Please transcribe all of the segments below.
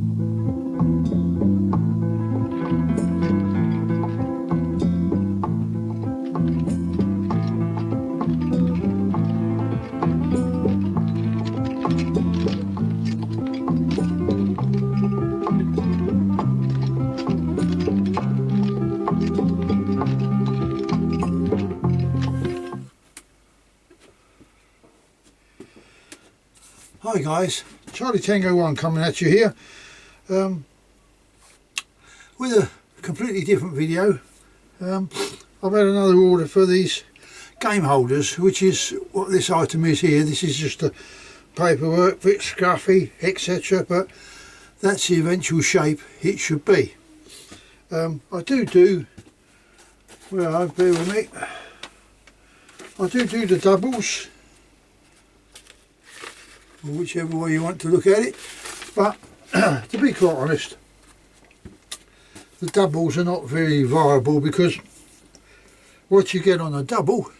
Hi guys, Charlie Tango 1 coming at you here with a completely different video. I've had another order for these game holders, which is what this item is here. This is just the paperwork, bit scruffy, etc., but that's the eventual shape it should be. I do, well, bear with me, I do the doubles, or whichever way you want to look at it, but to be quite honest, the doubles are not very viable, because what you get on a double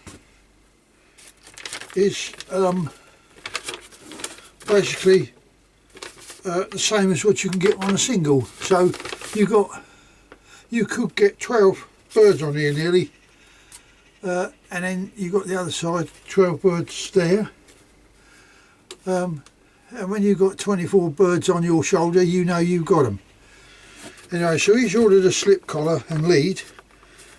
is basically the same as what you can get on a single. So you could get 12 birds on here nearly, and then you got the other side 12 birds there. And when you've got 24 birds on your shoulder, you know you've got them. Anyway, so he's ordered a slip collar and lead,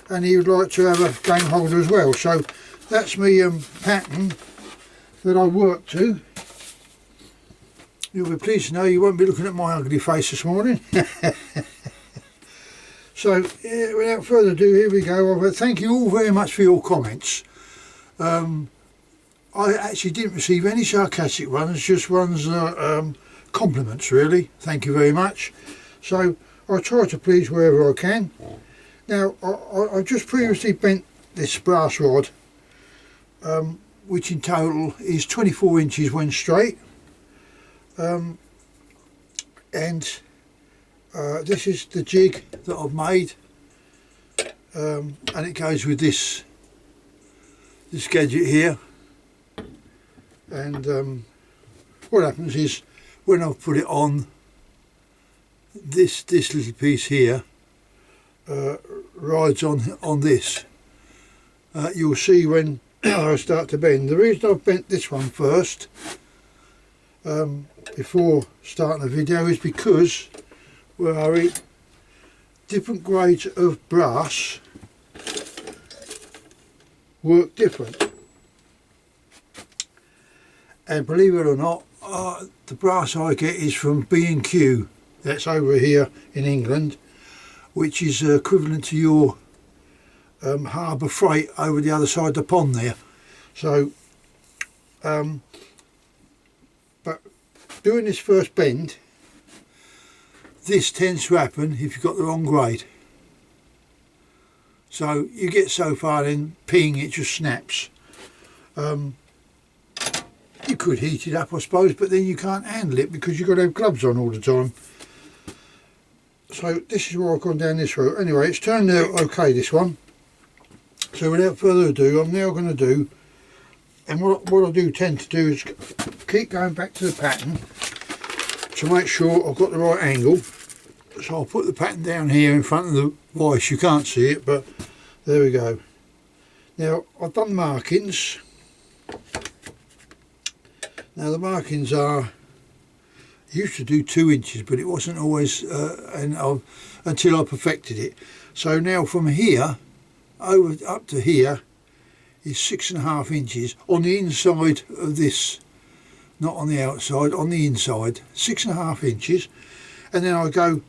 and he would like to have a game holder as well. So that's me pattern that I work to. You'll be pleased to know you won't be looking at my ugly face this morning. So without further ado, here we go. Thank you all very much for your comments. I actually didn't receive any sarcastic ones, just ones compliments really. Thank you very much. So I try to please wherever I can. Now I just previously bent this brass rod, which in total is 24 inches when straight, and this is the jig that I've made, and it goes with this gadget here. And what happens is, when I've put it on, this little piece here rides on this. You'll see when I start to bend. The reason I've bent this one first before starting the video is because different grades of brass work different. And believe it or not, the brass I get is from B&Q. That's over here in England, which is equivalent to your Harbour Freight over the other side of the pond there. So, but doing this first bend, this tends to happen if you've got the wrong grade. So you get so far, then ping, it just snaps. You could heat it up, I suppose, but then you can't handle it because you've got to have gloves on all the time. So this is where I've gone down this route. Anyway, it's turned out okay, this one. So without further ado, I'm now going to do, and what I do tend to do is keep going back to the pattern to make sure I've got the right angle. So I'll put the pattern down here in front of the voice. You can't see it, but there we go. Now I've done markings. Now the markings are, I used to do 2 inches, but it wasn't always until I perfected it. So now from here up to here is 6.5 inches on the inside of this, not on the outside, on the inside, 6.5 inches, and then I go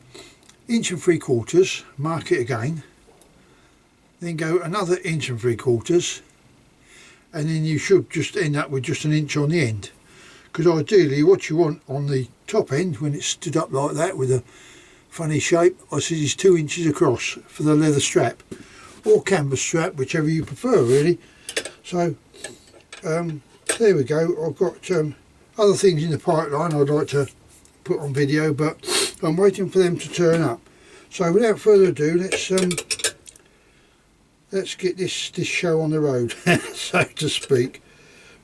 1 3/4, mark it again, then go another 1 3/4, and then you should just end up with just 1 inch on the end. Because ideally what you want on the top end, when it's stood up like that with a funny shape, I said is 2 inches across for the leather strap or canvas strap, whichever you prefer really. So there we go. I've got other things in the pipeline I'd like to put on video, but I'm waiting for them to turn up. So without further ado, let's get this show on the road, so to speak.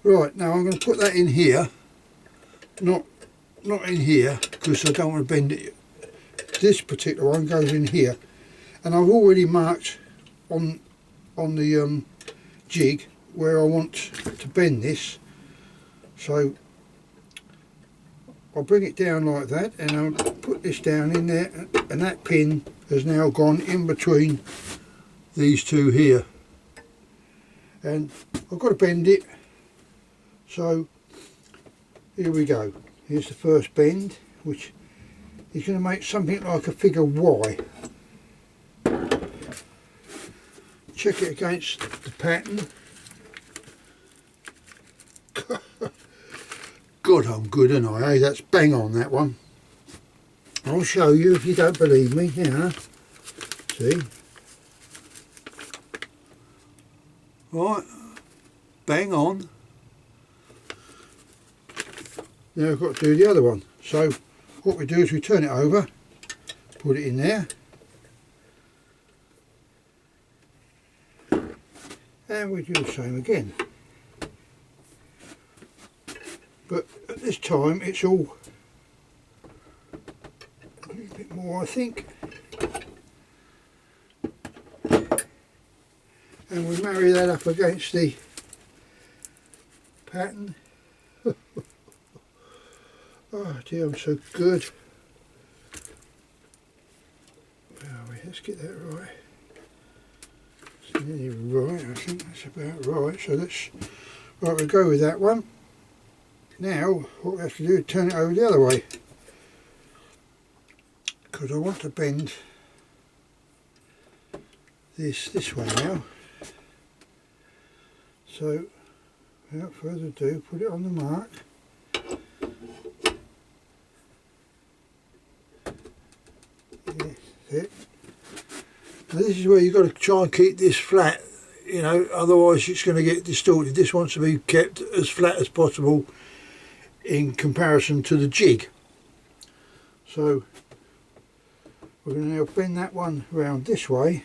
Right, now I'm going to put that in here. Not in here, because I don't want to bend it. This particular one goes in here, and I've already marked on the jig where I want to bend this. So I'll bring it down like that, and I'll put this down in there, and that pin has now gone in between these two here, and I've got to bend it. So here we go. Here's the first bend, which is going to make something like a figure Y. Check it against the pattern. God, I'm good, aren't I? Hey, that's bang on, that one. I'll show you if you don't believe me. Here, see? Right, bang on. Now I've got to do the other one. So what we do is we turn it over, put it in there, and we do the same again. But at this time it's all a little bit more, I think. And we marry that up against the pattern. Oh dear, I'm so good. Where are we? Let's get that right. It's nearly right, I think that's about right. So let's, right, we'll go with that one. Now what we have to do is turn it over the other way, because I want to bend this way now. So without further ado, put it on the mark. It. Now this is where you've got to try and keep this flat, you know, otherwise it's going to get distorted. This wants to be kept as flat as possible in comparison to the jig. So we're going to now bend that one round this way,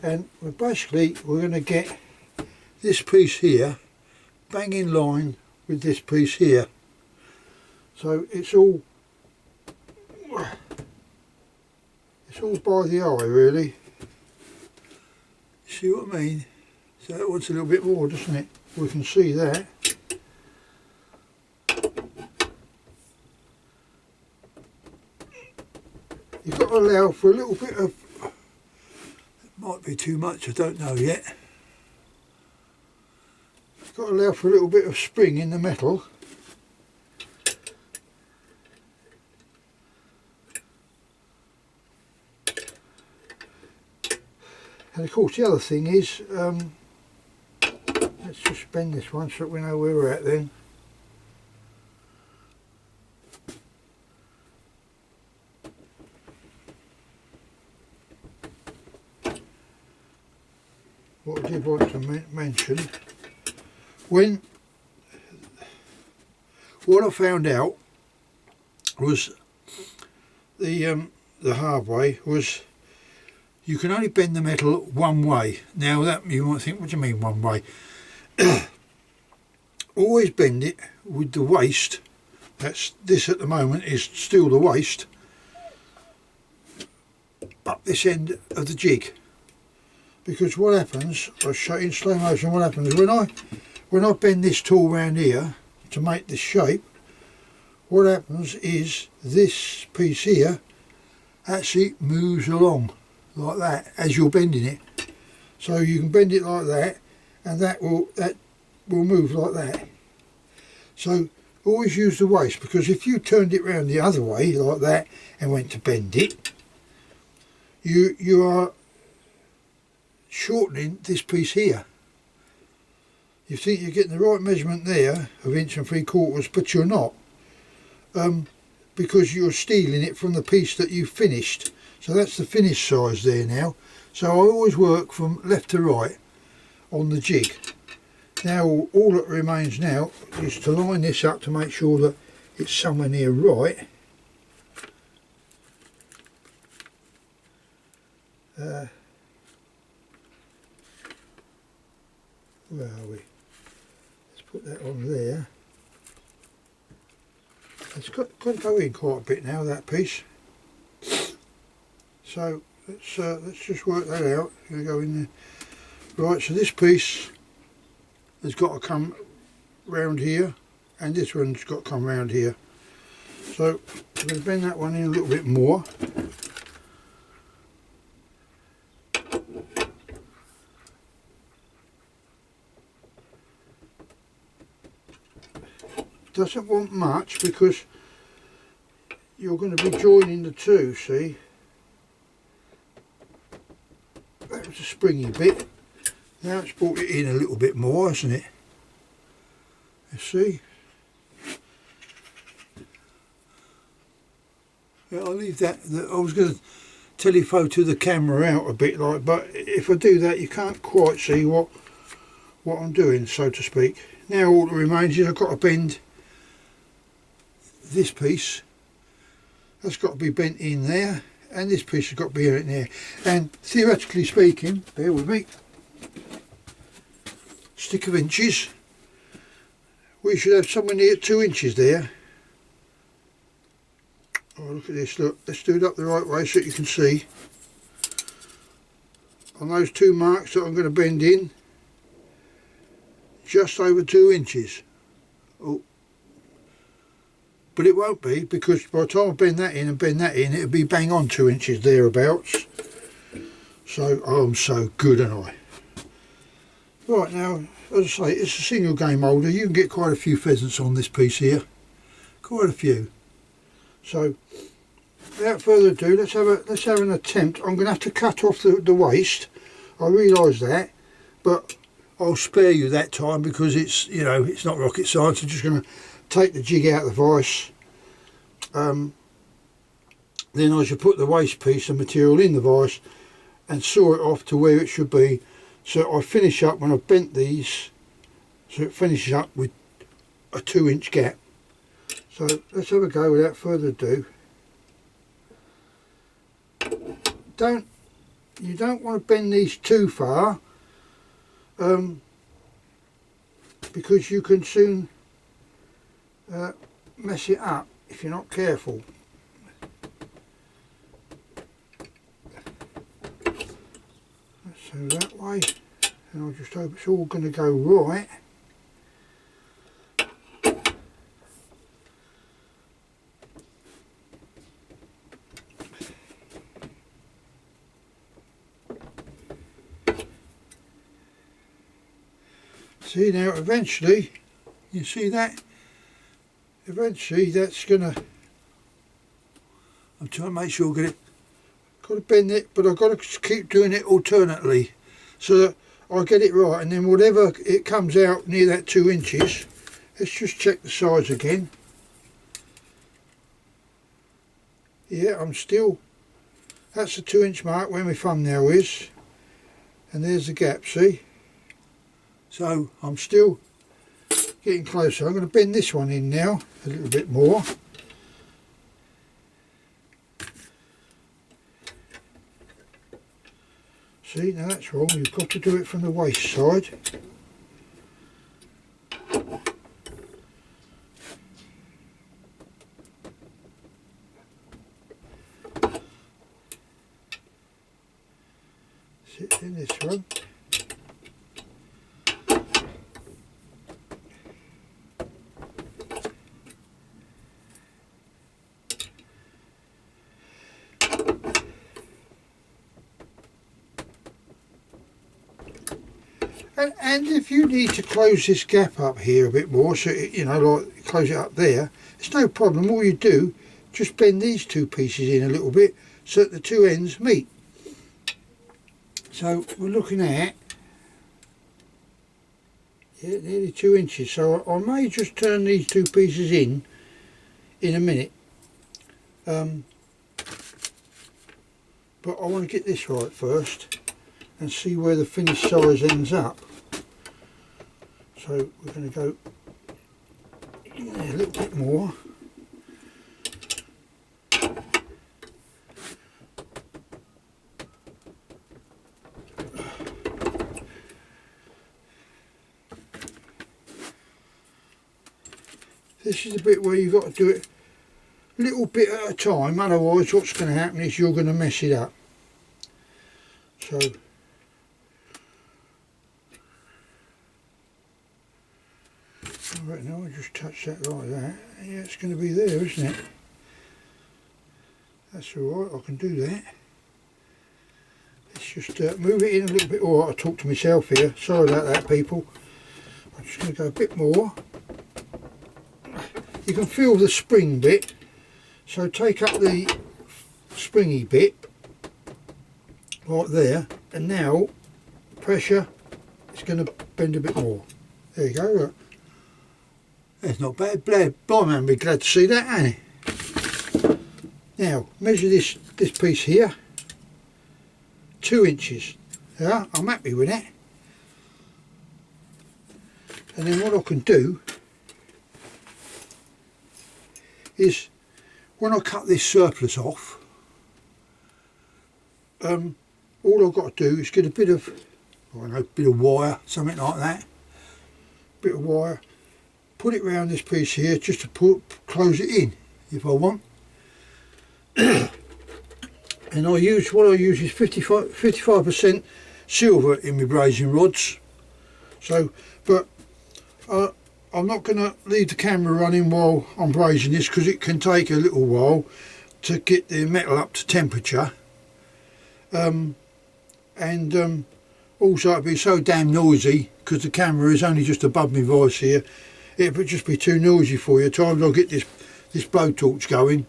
and we're going to get this piece here bang in line with this piece here. So it's all by the eye, really. See what I mean? So that wants a little bit more, doesn't it? We can see that. You've got to allow for a little bit of, it might be too much, I don't know yet. You've got to allow for a little bit of spring in the metal. And of course the other thing is, let's just bend this one so that we know where we're at then. What I did want to mention, what I found out was the hard way was, you can only bend the metal one way. Now that you might think, what do you mean one way? Always bend it with the waist. That's this at the moment is still the waist, up this end of the jig. Because what happens, I'll show you in slow motion what happens when I bend this tool round here to make this shape. What happens is this piece here actually moves along like that as you're bending it. So you can bend it like that, and that will move like that. So always use the waist, because if you turned it round the other way like that and went to bend it, you are shortening this piece here. You think you're getting the right measurement there of 1 3/4 inches, but you're not, because you're stealing it from the piece that you finished. So that's the finished size there now. So I always work from left to right on the jig. Now all that remains now is to line this up to make sure that it's somewhere near right. Where are we? Let's put that on there. It's got to go in quite a bit now, that piece. So let's just work that out. It's going to go in there. Right, so this piece has got to come round here, and this one's got to come round here. So I'm going to bend that one in a little bit more. Doesn't want much because you're going to be joining the two, see? That was a springy bit. Now it's brought it in a little bit more, hasn't it? You see? Yeah, I'll leave that. I was going to telephoto the camera out a bit, like, but if I do that, you can't quite see what I'm doing, so to speak. Now all that remains is I've got to bend this piece. That's got to be bent in there, and this piece has got to be in there. And theoretically speaking, bear with me, stick of inches, we should have somewhere near 2 inches there. Oh, look at this, look, let's do it up the right way so you can see. On those 2 marks that I'm going to bend in, just over 2 inches. Oh, but it won't be, because by the time I bend that in and bend that in, it'll be bang on 2 inches thereabouts. So I'm so good, and I. Right, now, as I say, it's a single game holder. You can get quite a few pheasants on this piece here, quite a few. So without further ado, let's have an attempt. I'm going to have to cut off the waist. I realise that, but I'll spare you that time because it's, you know, it's not rocket science. I'm just going to take the jig out of the vise. Then I should put the waste piece of material in the vise and saw it off to where it should be. So I finish up when I've bent these, so it finishes up with a 2-inch gap. So let's have a go without further ado. You don't want to bend these too far, because you can soon mess it up if you're not careful. So that way, and I'll just hope it's all going to go right. See, now eventually, you see that? Eventually that's gonna, I'm trying to make sure I get it, got to bend it, but I've got to keep doing it alternately so that I get it right, and then whatever it comes out near that 2 inches, let's just check the size again. Yeah, I'm still, that's the 2-inch mark where my thumbnail is, and there's the gap, see? So I'm still getting closer. I'm going to bend this one in now a little bit more. See, now that's wrong. You've got to do it from the waist side. Sit in this one. And if you need to close this gap up here a bit more, so it, you know, like close it up there, it's no problem. All you do, just bend these 2 pieces in a little bit so that the 2 ends meet. So we're looking at, yeah, nearly 2 inches. So I may just turn these 2 pieces in a minute. But I want to get this right first and see where the finished size ends up. So we're going to go in there a little bit more. This is the bit where you've got to do it little bit at a time, otherwise what's going to happen is you're going to mess it up. So I reckon I'll just touch that like that. Yeah, it's going to be there, isn't it? That's alright, I can do that. Let's just move it in a little bit. Alright, I talk to myself here. Sorry about that, people. I'm just going to go a bit more. You can feel the spring bit. So take up the springy bit, like there, and now pressure, it's going to bend a bit more. There you go. Look. That's not bad. Blimey, be glad to see that, ain't it? Now measure this piece here, 2 inches. Yeah, I'm happy with that. And then what I can do is, when I cut this surplus off, all I've got to do is get a bit of, I don't know, bit of wire, something like that, bit of wire, put it round this piece here just to close it in if I want. And what I use is 55% silver in my brazing rods. So, but I'm not going to leave the camera running while I'm brazing this, because it can take a little while to get the metal up to temperature. Also it'd be so damn noisy, because the camera is only just above my voice here. It would just be too noisy for you. Times I'll get this blowtorch going,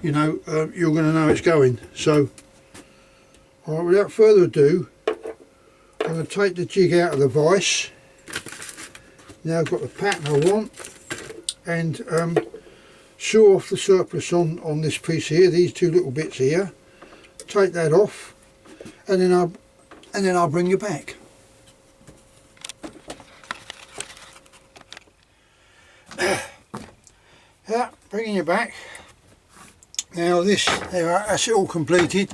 you know, you're going to know it's going. So, alright, without further ado, I'm going to take the jig out of the vise. Now I've got the pattern I want, and saw off the surplus on this piece here, these 2 little bits here. Take that off, and then I'll bring you back. Yeah, bringing you back. Now there, that's it all completed,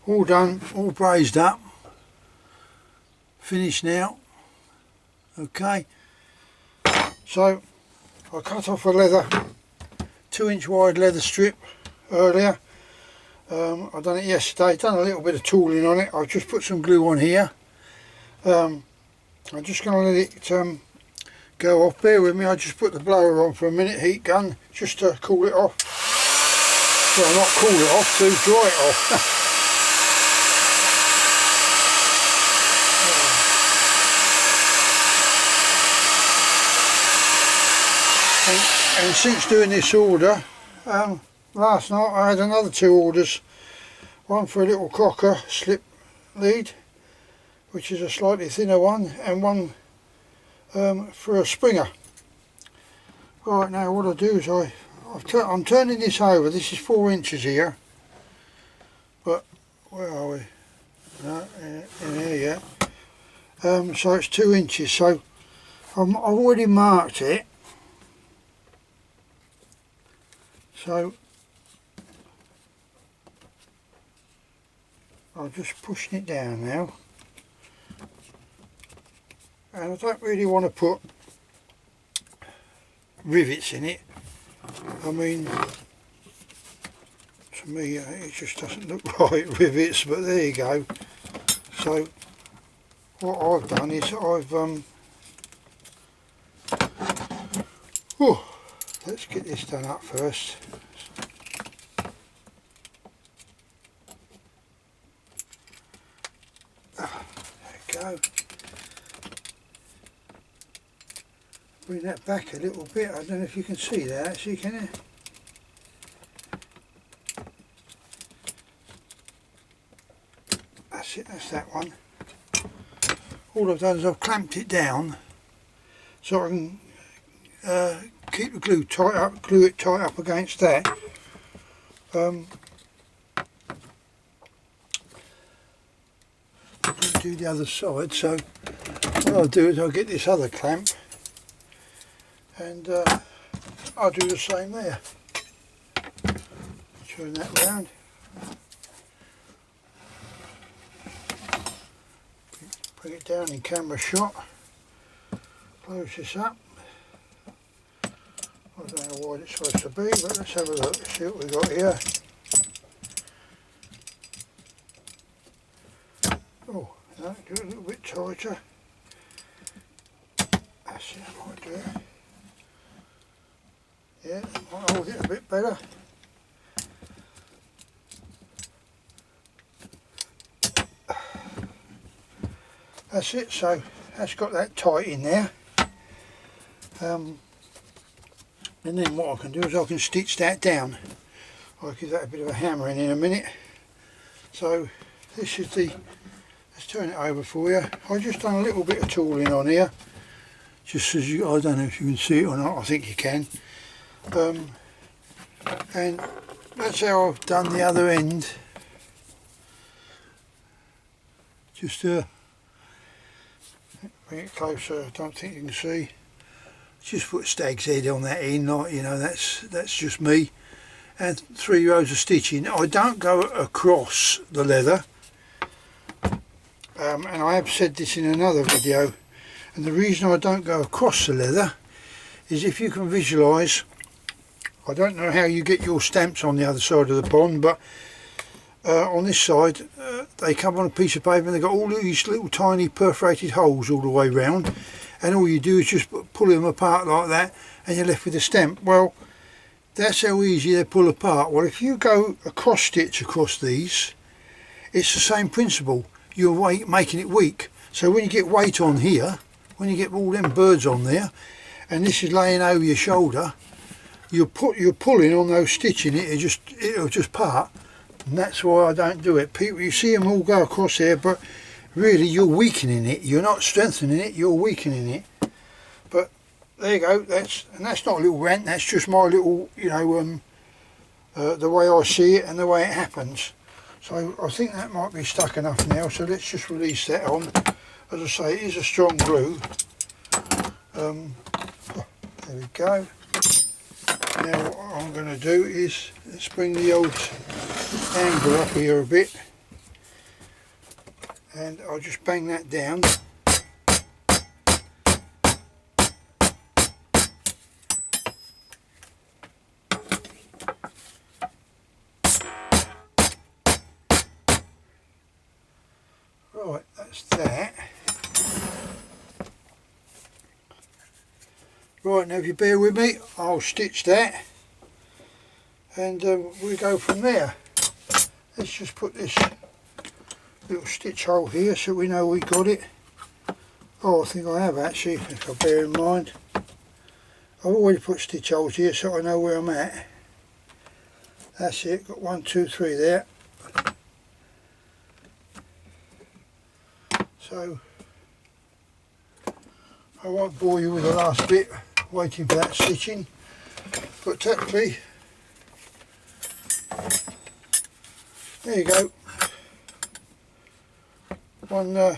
all done, all brazed up, finished now. Okay, so I cut off a leather, 2-inch wide leather strip earlier. I done it yesterday, done a little bit of tooling on it. I've just put some glue on here. I'm just going to let it go off. Bear with me, I just put the blower on for a minute, heat gun, just to cool it off. Well, not cool it off, to dry it off. And since doing this order, last night I had another 2 orders. One for a little Crocker slip lead, which is a slightly thinner one, and one for a Springer. Right, now what I do is I'm turning this over. This is 4 inches here, but where are we? No, in here, yeah. So it's 2 inches. So I've already marked it. So I'm just pushing it down now, and I don't really want to put rivets in it. I mean, to me it just doesn't look right, rivets, but there you go. So what I've done is let's get this done up first. There we go. Bring that back a little bit. I don't know if you can see that actually, can you? That's it, that's that one. All I've done is I've clamped it down so I can keep the glue tight up, glue it tight up against that. Do the other side, so what I'll do is I'll get this other clamp and I'll do the same there. Turn that round. Bring it down in camera shot. Close this up. I don't know what it's supposed to be, but let's have a look, see what we've got here. Oh, no, do it a little bit tighter. That's it, I might do it. Yeah, might hold it a bit better. That's it, so that's got that tight in there. And then what I can do is I can stitch that down. I'll give that a bit of a hammering in a minute. So this is the, let's turn it over for you. I've just done a little bit of tooling on here, just as you, I don't know if you can see it or not, I think you can. And that's how I've done the other end. Just bring it closer, I don't think you can see. Just put stag's head on that end, like, you know, that's just me. And 3 rows of stitching. I don't go across the leather, and I have said this in another video, and the reason I don't go across the leather is if you can visualise, I don't know how you get your stamps on the other side of the pond, but on this side they come on a piece of paper and they've got all these little tiny perforated holes all the way round, and all you do is just pull them apart like that and you're left with a stamp. Well, that's how easy they pull apart. Well, if you go a cross stitch across these, it's the same principle. You're making it weak. So when you get weight on here, when you get all them birds on there, and this is laying over your shoulder, you're pulling on those stitching, it'll just part. And that's why I don't do it. People, you see them all go across there, but really you're weakening it. You're not strengthening it, you're weakening it. But there you go, that's not a little rant, that's just my little, you know, the way I see it and the way it happens. So I think that might be stuck enough now, so let's just release that on. As I say, it is a strong glue. There we go. Now what I'm going to do is, let's bring the old angle up here a bit, and I'll just bang that down. Right, that's that. Right, now if you bear with me, I'll stitch that, and we go from there. Let's just put this little stitch hole here so we know we got it. Oh, I think I have actually, if I bear in mind. I've already put stitch holes here so I know where I'm at. That's it, got 1, 2, 3 there. So I won't bore you with the last bit waiting for that stitching, but technically there you go. One oh,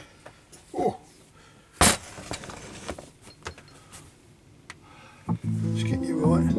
let's get you right.